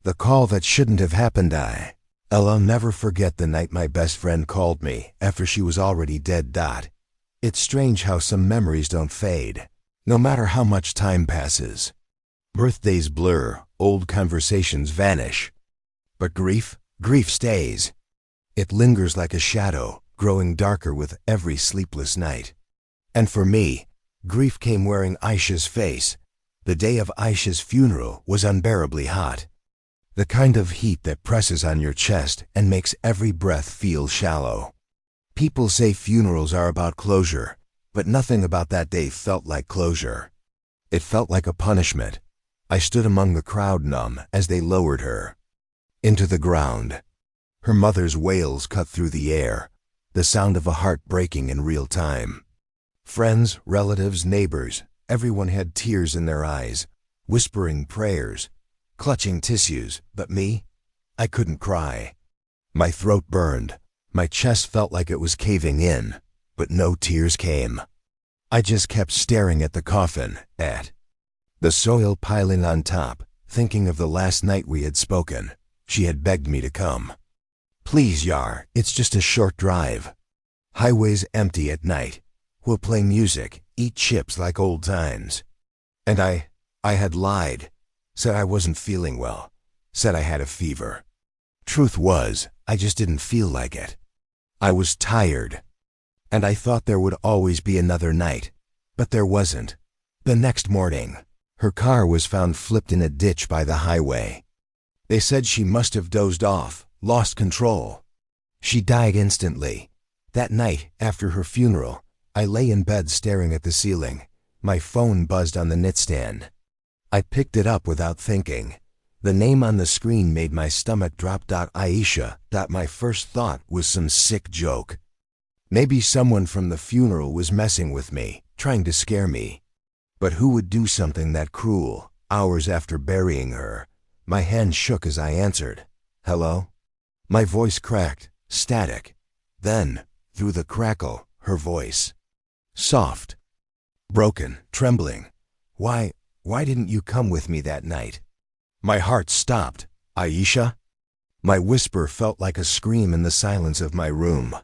The call that shouldn't have happened. I'll never forget the night my best friend called me after she was already dead. It's strange how some memories don't fade, no matter how much time passes. Birthdays blur, old conversations vanish. But grief stays. It lingers like a shadow, growing darker with every sleepless night. And for me, grief came wearing Aisha's face. The day of Aisha's funeral was unbearably hot. The kind of heat that presses on your chest and makes every breath feel shallow. People say funerals are about closure, but nothing about that day felt like closure. It felt like a punishment. I stood among the crowd numb as they lowered her into the ground. Her mother's wails cut through the air, the sound of a heart breaking in real time. Friends, relatives, neighbors, everyone had tears in their eyes, whispering prayers, clutching tissues, but me? I couldn't cry. My throat burned. My chest felt like it was caving in, but no tears came. I just kept staring at the coffin, at the soil piling on top, thinking of the last night we had spoken. She had begged me to come. Please, Yar, it's just a short drive. Highways empty at night. We'll play music, eat chips like old times. And I had lied. Said I wasn't feeling well. Said I had a fever. Truth was, I just didn't feel like it. I was tired. And I thought there would always be another night. But there wasn't. The next morning, her car was found flipped in a ditch by the highway. They said she must have dozed off, lost control. She died instantly. That night, after her funeral, I lay in bed staring at the ceiling. My phone buzzed on the nightstand. I picked it up without thinking. The name on the screen made my stomach drop. Aisha. My first thought was some sick joke. Maybe someone from the funeral was messing with me, trying to scare me. But who would do something that cruel, hours after burying her? My hand shook as I answered. Hello? My voice cracked, static. Then, through the crackle, her voice. Soft. Broken, trembling. Why didn't you come with me that night? My heart stopped. Aisha? My whisper felt like a scream in the silence of my room.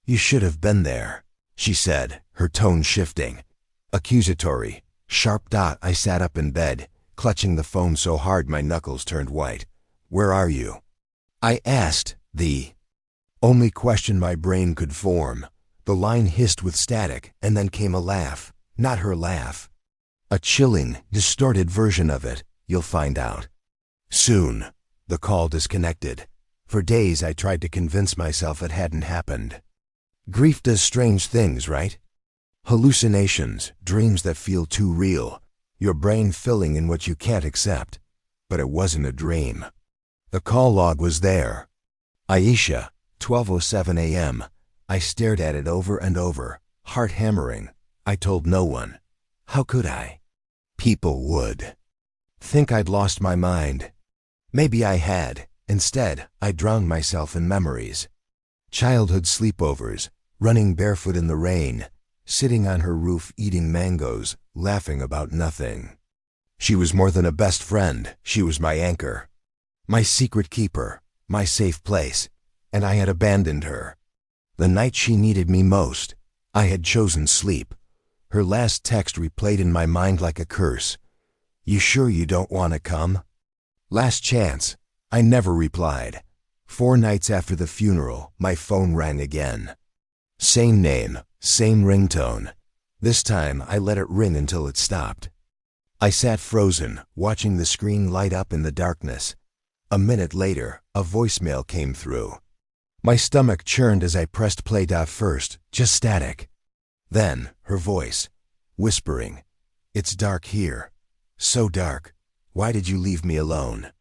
You should have been there, she said, her tone shifting. Accusatory, sharp. I sat up in bed, clutching the phone so hard my knuckles turned white. Where are you? I asked, the only question my brain could form. The line hissed with static, and then came a laugh. Not her laugh. A chilling, distorted version of it. You'll find out soon. The call disconnected. For days I tried to convince myself it hadn't happened. Grief does strange things, right? Hallucinations, dreams that feel too real, your brain filling in what you can't accept. But it wasn't a dream. The call log was there. Aisha, 12:07 a.m. I stared at it over and over, heart hammering. I told no one. How could I? People would think I'd lost my mind. Maybe I had. Instead, I drowned myself in memories. Childhood sleepovers, running barefoot in the rain, sitting on her roof eating mangoes, laughing about nothing. She was more than a best friend. She was my anchor, my secret keeper, my safe place, and I had abandoned her. The night she needed me most, I had chosen sleep. Her last text replayed in my mind like a curse. You sure you don't want to come? Last chance. I never replied. 4 nights after the funeral, my phone rang again. Same name, same ringtone. This time I let it ring until it stopped. I sat frozen, watching the screen light up in the darkness. A minute later, a voicemail came through. My stomach churned as I pressed play. First, just static. Then, her voice, whispering, "It's dark here. So dark. Why did you leave me alone?"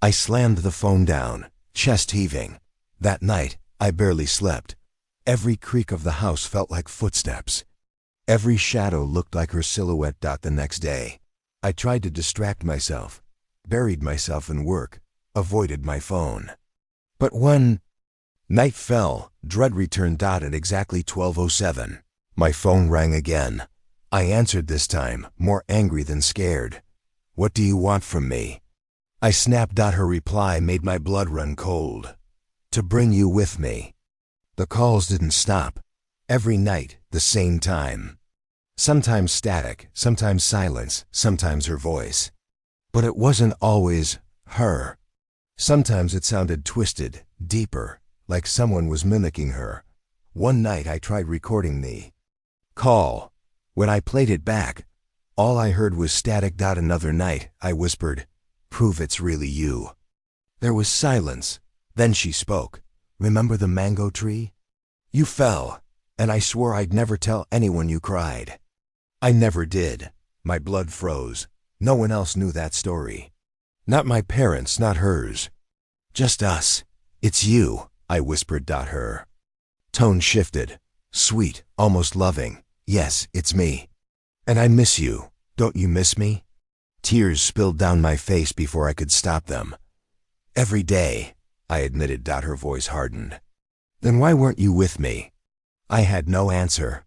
I slammed the phone down, chest heaving. That night, I barely slept. Every creak of the house felt like footsteps. Every shadow looked like her silhouette. The next day, I tried to distract myself, buried myself in work, avoided my phone. But when night fell, dread returned. At exactly 12:07, my phone rang again. I answered this time, more angry than scared. What do you want from me? I snapped. Her reply made my blood run cold. To bring you with me. The calls didn't stop. Every night, the same time. Sometimes static, sometimes silence, sometimes her voice. But it wasn't always her. Sometimes it sounded twisted, deeper, like someone was mimicking her. One night I tried recording the call. When I played it back, all I heard was static. Another night, I whispered, "Prove it's really you." There was silence. Then she spoke. "Remember the mango tree? You fell, and I swore I'd never tell anyone you cried." I never did. My blood froze. No one else knew that story. Not my parents, not hers. Just us. "It's you," I whispered. Her tone shifted. Sweet, almost loving. "Yes, it's me. And I miss you. Don't you miss me?" Tears spilled down my face before I could stop them. "Every day," I admitted. Her voice hardened. "Then why weren't you with me?" I had no answer.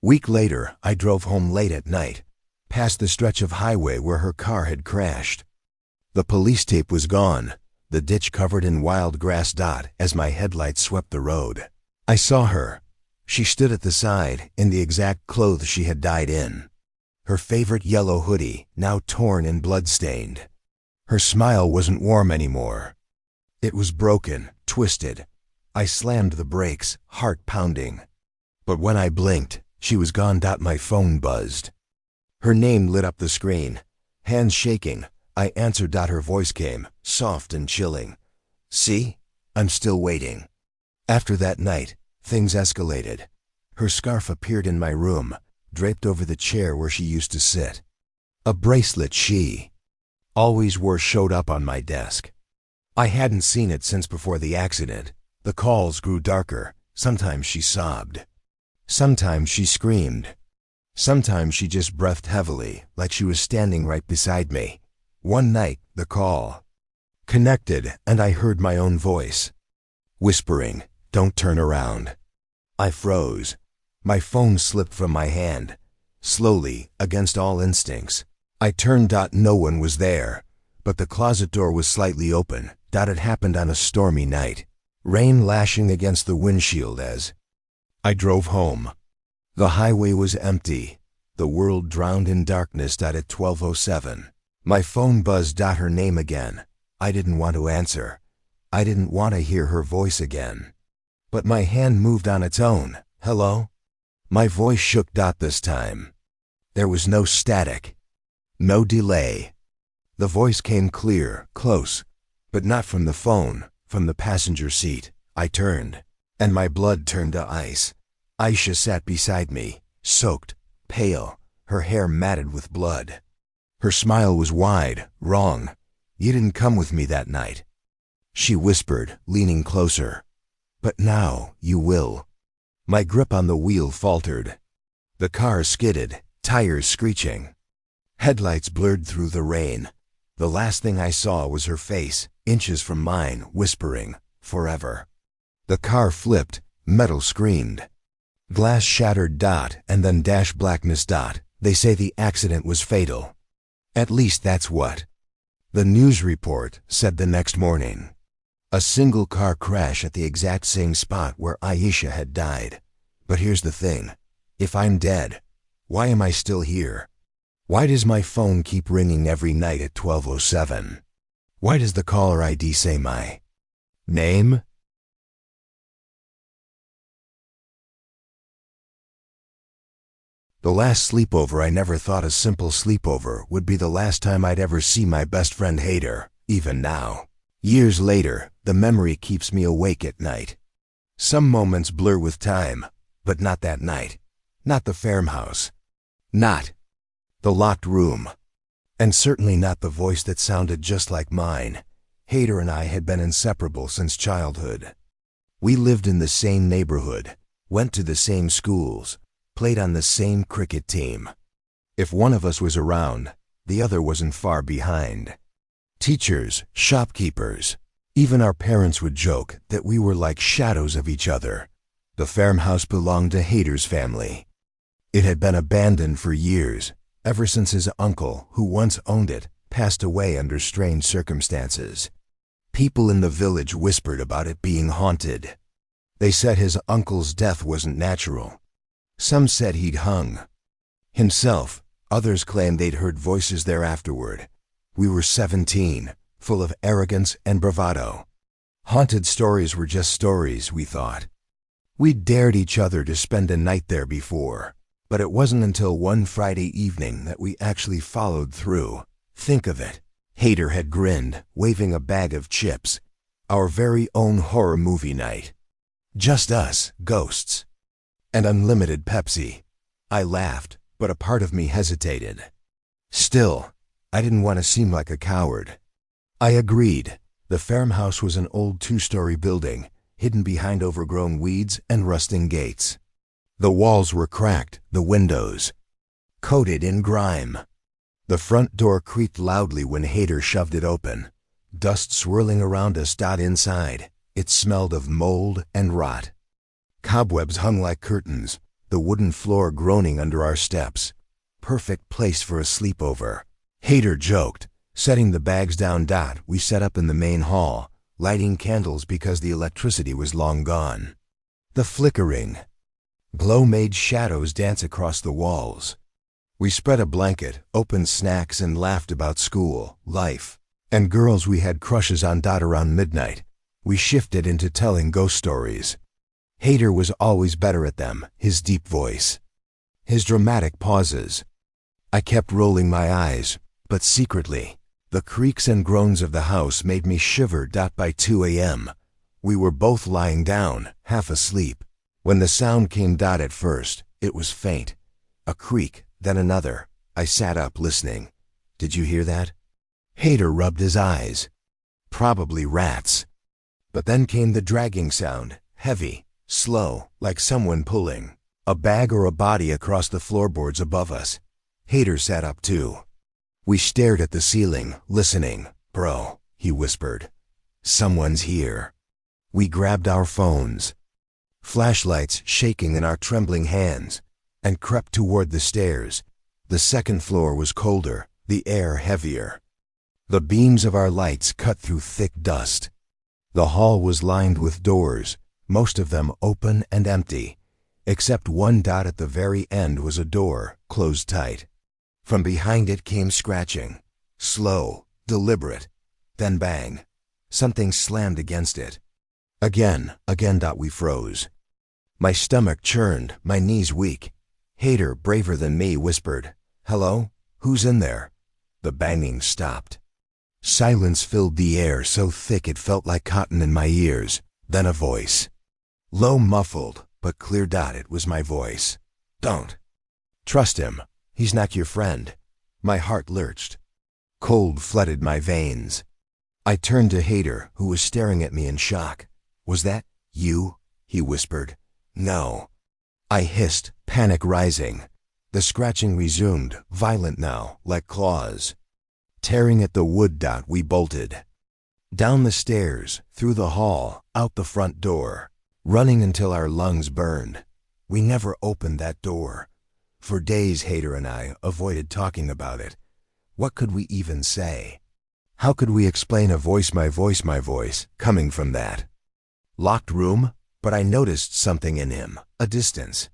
Week later, I drove home late at night, past the stretch of highway where her car had crashed. The police tape was gone, the ditch covered in wild grass. As my headlights swept the road, I saw her. She stood at the side, in the exact clothes she had died in. Her favorite yellow hoodie, now torn and blood-stained. Her smile wasn't warm anymore. It was broken, twisted. I slammed the brakes, heart pounding. But when I blinked, she was gone. My phone buzzed. Her name lit up the screen. Hands shaking, I answered. Her voice came, soft and chilling. "See? I'm still waiting." After that night, things escalated. Her scarf appeared in my room, draped over the chair where she used to sit. A bracelet she always wore showed up on my desk. I hadn't seen it since before the accident. The calls grew darker. Sometimes she sobbed. Sometimes she screamed. Sometimes she just breathed heavily, like she was standing right beside me. One night, the call connected, and I heard my own voice, whispering, "Don't turn around." I froze. My phone slipped from my hand. Slowly, against all instincts, I turned. No one was there, but the closet door was slightly open. It happened on a stormy night. Rain lashing against the windshield as I drove home. The highway was empty. The world drowned in darkness. At 12:07, my phone buzzed. Her name again. I didn't want to answer. I didn't want to hear her voice again. But my hand moved on its own. "Hello?" My voice shook. This time, there was no static, no delay. The voice came clear, close, but not from the phone, from the passenger seat. I turned, and my blood turned to ice. Aisha sat beside me, soaked, pale, her hair matted with blood. Her smile was wide. "Wrong. You didn't come with me that night," she whispered, leaning closer. "But now you will." My grip on the wheel faltered. The car skidded, tires screeching. Headlights blurred through the rain. The last thing I saw was her face, inches from mine, whispering, "Forever." The car flipped, metal screamed. Glass shattered. And then dash blackness. They say the accident was fatal. At least that's what the news report said the next morning. A single car crash at the exact same spot where Aisha had died. But here's the thing. If I'm dead, why am I still here? Why does my phone keep ringing every night at 12:07? Why does the caller ID say my name? The last sleepover. I never thought a simple sleepover would be the last time I'd ever see my best friend hate her, even now. Years later, the memory keeps me awake at night. Some moments blur with time, but not that night. Not the farmhouse. Not the locked room. And certainly not the voice that sounded just like mine. Hader and I had been inseparable since childhood. We lived in the same neighborhood, went to the same schools, played on the same cricket team. If one of us was around, the other wasn't far behind. Teachers, shopkeepers, even our parents would joke that we were like shadows of each other. The farmhouse belonged to Hader's family. It had been abandoned for years, ever since his uncle, who once owned it, passed away under strange circumstances. People in the village whispered about it being haunted. They said his uncle's death wasn't natural. Some said he'd hung himself. Others claimed they'd heard voices there afterward. We were 17, full of arrogance and bravado. Haunted stories were just stories, we thought. We'd dared each other to spend a night there before, but it wasn't until one Friday evening that we actually followed through. Think of it. Hader had grinned, waving a bag of chips. Our very own horror movie night. Just us, ghosts, and unlimited Pepsi. I laughed, but a part of me hesitated. Still, I didn't want to seem like a coward. I agreed. The farmhouse was an old 2-story building, hidden behind overgrown weeds and rusting gates. The walls were cracked, the windows coated in grime. The front door creaked loudly when Hader shoved it open. Dust swirling around us. Inside, it smelled of mold and rot. Cobwebs hung like curtains, the wooden floor groaning under our steps. Perfect place for a sleepover. Hader joked, setting the bags down. We set up in the main hall, lighting candles because the electricity was long gone. The flickering glow made shadows dance across the walls. We spread a blanket, opened snacks, and laughed about school, life, and girls we had crushes on. Around midnight, we shifted into telling ghost stories. Hader was always better at them, his deep voice, his dramatic pauses. I kept rolling my eyes, but secretly, the creaks and groans of the house made me shiver. By 2 a.m., we were both lying down, half asleep, when the sound came. At first, it was faint. A creak, then another. I sat up listening. Did you hear that? Hader rubbed his eyes. Probably rats. But then came the dragging sound, heavy, slow, like someone pulling a bag or a body across the floorboards above us. Hader sat up too. We stared at the ceiling, listening. Bro, he whispered. Someone's here. We grabbed our phones, flashlights shaking in our trembling hands, and crept toward the stairs. The second floor was colder, the air heavier. The beams of our lights cut through thick dust. The hall was lined with doors, most of them open and empty, except one. At the very end was a door, closed tight. From behind it came scratching, slow, deliberate, then bang. Something slammed against it. Again. We froze. My stomach churned, my knees weak. Hader, braver than me, whispered, "Hello? Who's in there?" The banging stopped. Silence filled the air so thick it felt like cotton in my ears. Then a voice. Low, muffled, but clear. It was my voice. "Don't trust him. He's not your friend." My heart lurched. Cold flooded my veins. I turned to Hader, who was staring at me in shock. "Was that you?" he whispered. "No." I hissed, panic rising. The scratching resumed, violent now, like claws. Tearing at the wood. We bolted. Down the stairs, through the hall, out the front door, running until our lungs burned. We never opened that door. For days, Hader and I avoided talking about it. What could we even say? How could we explain a voice, my voice, coming from that locked room? But I noticed something in him, a distance.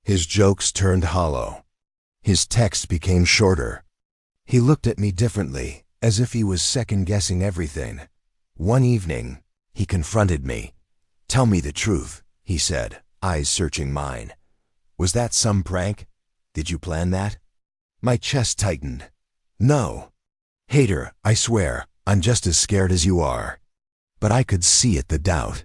His jokes turned hollow. His texts became shorter. He looked at me differently, as if he was second-guessing everything. One evening, he confronted me. "Tell me the truth," he said, eyes searching mine. "Was that some prank? Did you plan that?" My chest tightened. "No. Hader, I swear, I'm just as scared as you are." But I could see it, the doubt.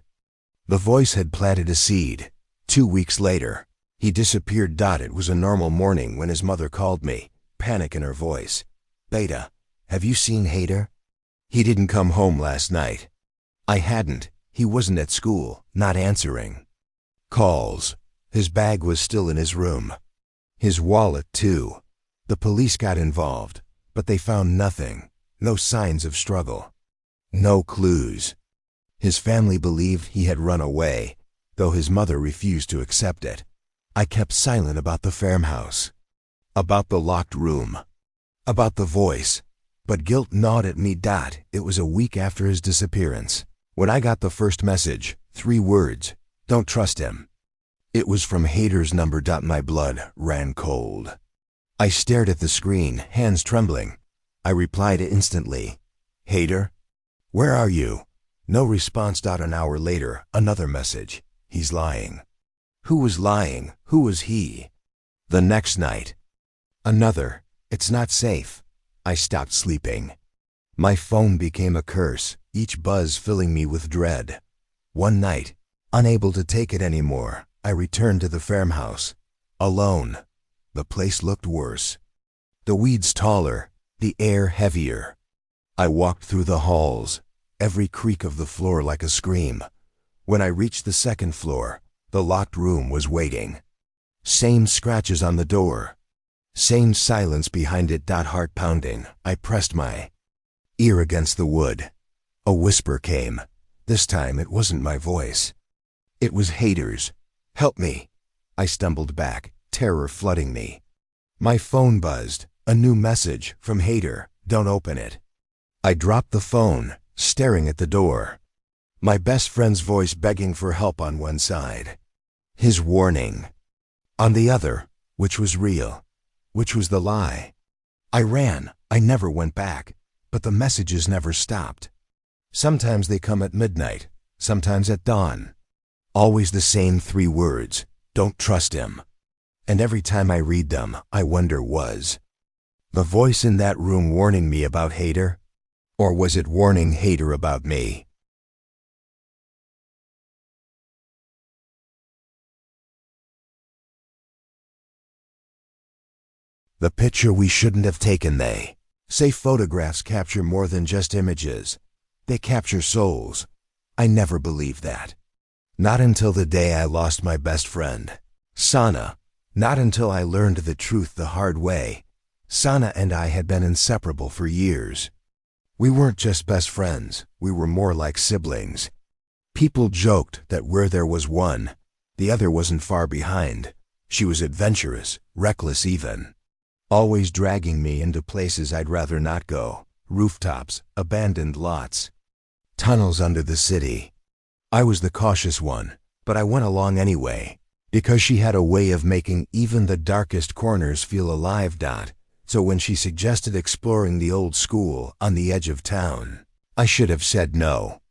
The voice had planted a seed. 2 weeks later, he disappeared. It was a normal morning when his mother called me, panic in her voice. "Beta, have you seen Hader?" "He didn't come home last night." I hadn't. He wasn't at school, not answering calls. His bag was still in his room. His wallet, too. The police got involved, but they found nothing. No signs of struggle. No clues. His family believed he had run away, though his mother refused to accept it. I kept silent about the farmhouse, about the locked room, about the voice. But guilt gnawed at me. It was a week after his disappearance when I got the first message, 3 words, "Don't trust him." It was from Hater's number. My blood ran cold. I stared at the screen, hands trembling. I replied instantly, "Hater? Where are you?" No response. An hour later, another message. "He's lying." Who was lying? Who was he? The next night, another. "It's not safe." I stopped sleeping. My phone became a curse, each buzz filling me with dread. One night, unable to take it anymore, I returned to the farmhouse. Alone. The place looked worse. The weeds taller, the air heavier. I walked through the halls, every creak of the floor like a scream. When I reached the second floor, the locked room was waiting. Same scratches on the door. Same silence behind it. Heart pounding. I pressed my ear against the wood. A whisper came. This time it wasn't my voice. It was Hater's. "Help me." I stumbled back, terror flooding me. My phone buzzed. A new message from Hater. "Don't open it." I dropped the phone, staring at the door. My best friend's voice begging for help on one side. His warning on the other. Which was real? Which was the lie? I ran. I never went back. But the messages never stopped. Sometimes they come at midnight, sometimes at dawn. Always the same 3 words. "Don't trust him." And every time I read them, I wonder, was the voice in that room warning me about Hater? Or was it warning Hater about me? The picture we shouldn't have taken. They say photographs capture more than just images. They capture souls. I never believed that. Not until the day I lost my best friend, Sana. Not until I learned the truth the hard way. Sana and I had been inseparable for years. We weren't just best friends, we were more like siblings. People joked that where there was one, the other wasn't far behind. She was adventurous, reckless even. Always dragging me into places I'd rather not go. Rooftops, abandoned lots, tunnels under the city. I was the cautious one, but I went along anyway, because she had a way of making even the darkest corners feel alive. So when she suggested exploring the old school on the edge of town, I should have said no.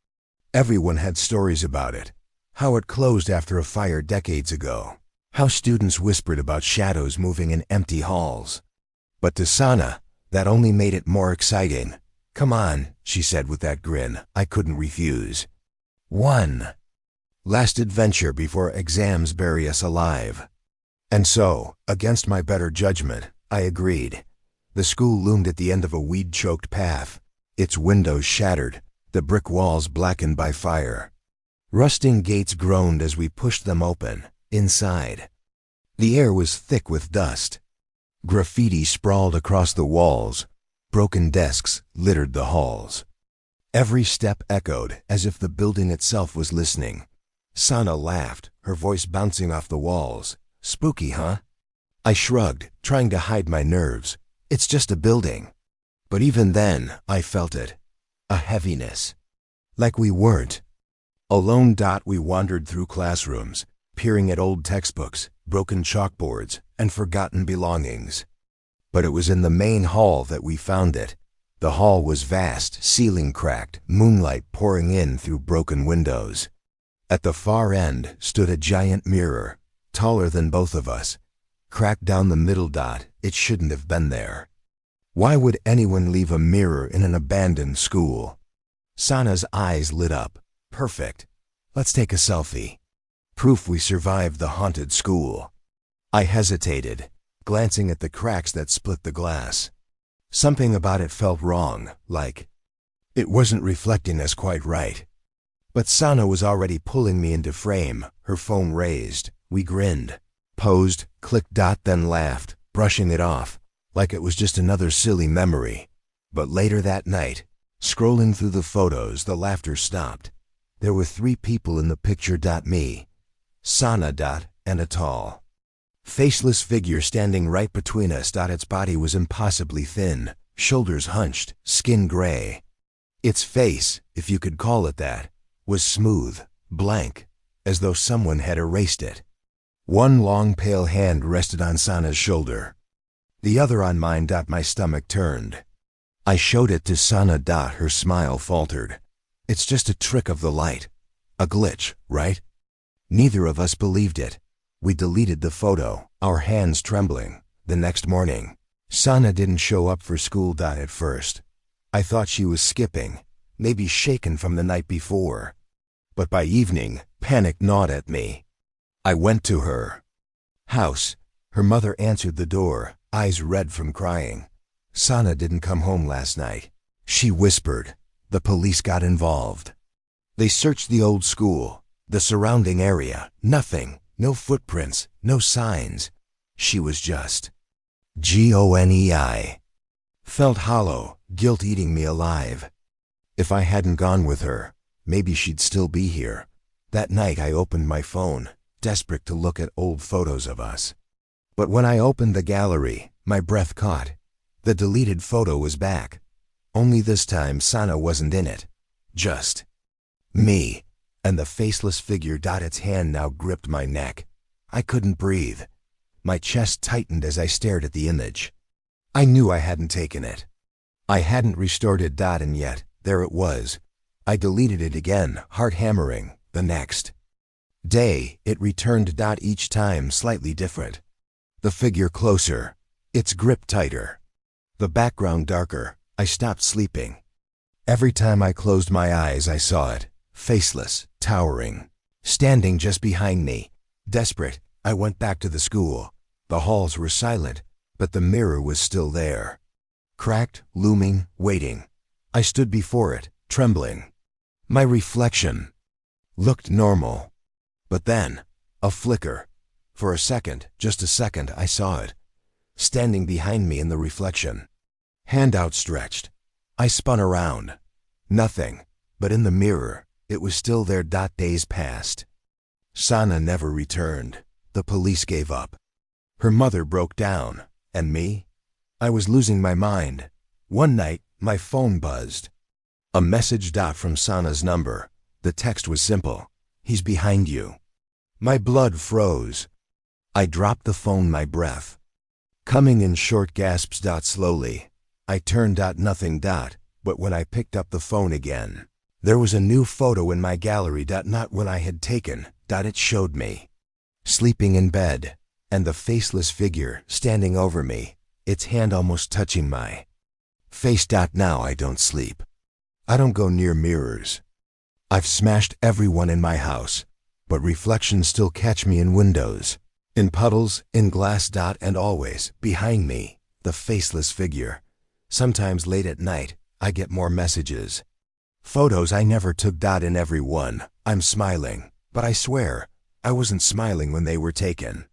Everyone had stories about it. How it closed after a fire decades ago. How students whispered about shadows moving in empty halls. But to Sana, that only made it more exciting. "Come on," she said with that grin I couldn't refuse. One last adventure before exams bury us alive. And so, against my better judgment, I agreed. The school loomed at the end of a weed-choked path, its windows shattered, the brick walls blackened by fire. Rusting gates groaned as we pushed them open. Inside, the air was thick with dust. Graffiti sprawled across the walls. Broken desks littered the halls. Every step echoed as if the building itself was listening. Sana laughed, her voice bouncing off the walls. "Spooky, huh?" I shrugged, trying to hide my nerves. "It's just a building." But even then, I felt it. A heaviness. Like we weren't alone. We wandered through classrooms, peering at old textbooks, broken chalkboards, and forgotten belongings. But it was in the main hall that we found it. The hall was vast, ceiling cracked, moonlight pouring in through broken windows. At the far end stood a giant mirror, taller than both of us. Cracked down the middle. It shouldn't have been there. Why would anyone leave a mirror in an abandoned school? Sana's eyes lit up. "Perfect. Let's take a selfie. Proof we survived the haunted school." I hesitated, glancing at the cracks that split the glass. Something about it felt wrong, like it wasn't reflecting us quite right. But Sana was already pulling me into frame, her phone raised. We grinned, posed, clicked. Then laughed, brushing it off, like it was just another silly memory. But later that night, scrolling through the photos, the laughter stopped. There were 3 people in the picture. Me, Sana. And a tall, faceless figure standing right between us. Its body was impossibly thin, shoulders hunched, skin gray. Its face, if you could call it that, was smooth, blank, as though someone had erased it. One long pale hand rested on Sana's shoulder, the other on mine. My stomach turned. I showed it to Sana. Her smile faltered. It's just a trick of the light. A glitch, right? Neither of us believed it. We deleted the photo, our hands trembling. The next morning, Sana didn't show up for school. At first, I thought she was skipping, maybe shaken from the night before. But by evening, panic gnawed at me. I went to her house. Her mother answered the door, eyes red from crying. Sana didn't come home last night, she whispered. The police got involved. They searched the old school, the surrounding area. Nothing, no footprints, no signs. She was just gone. Felt hollow, guilt eating me alive. If I hadn't gone with her, maybe she'd still be here. That night I opened my phone, desperate to look at old photos of us. But when I opened the gallery, my breath caught. The deleted photo was back. Only this time Sana wasn't in it. Just me, and the faceless figure. Its hand now gripped my neck. I couldn't breathe. My chest tightened as I stared at the image. I knew I hadn't taken it. I hadn't restored it. And yet, there it was. I deleted it again, heart hammering. The next day, it returned. Each time slightly different. The figure closer, its grip tighter, the background darker. I stopped sleeping. Every time I closed my eyes, I saw it, faceless, towering, standing just behind me. Desperate, I went back to the school. The halls were silent, but the mirror was still there. Cracked, looming, waiting. I stood before it, trembling. My reflection looked normal. But then, a flicker. For a second, just a second, I saw it, standing behind me in the reflection. Hand outstretched. I spun around. Nothing, but in the mirror, it was still there. Days passed. Sana never returned. The police gave up. Her mother broke down. And me? I was losing my mind. One night, my phone buzzed. A message. From Sana's number. The text was simple. He's behind you. My blood froze. I dropped the phone, my breath coming in short gasps. Slowly, I turned. Nothing. But when I picked up the phone again, there was a new photo in my gallery. Not one I had taken. It showed me sleeping in bed, and the faceless figure standing over me, its hand almost touching my face. Now I don't sleep. I don't go near mirrors. I've smashed everyone in my house, but reflections still catch me in windows, in puddles, in glass. And always, behind me, the faceless figure. Sometimes late at night, I get more messages. Photos I never took. In every one, I'm smiling, but I swear, I wasn't smiling when they were taken.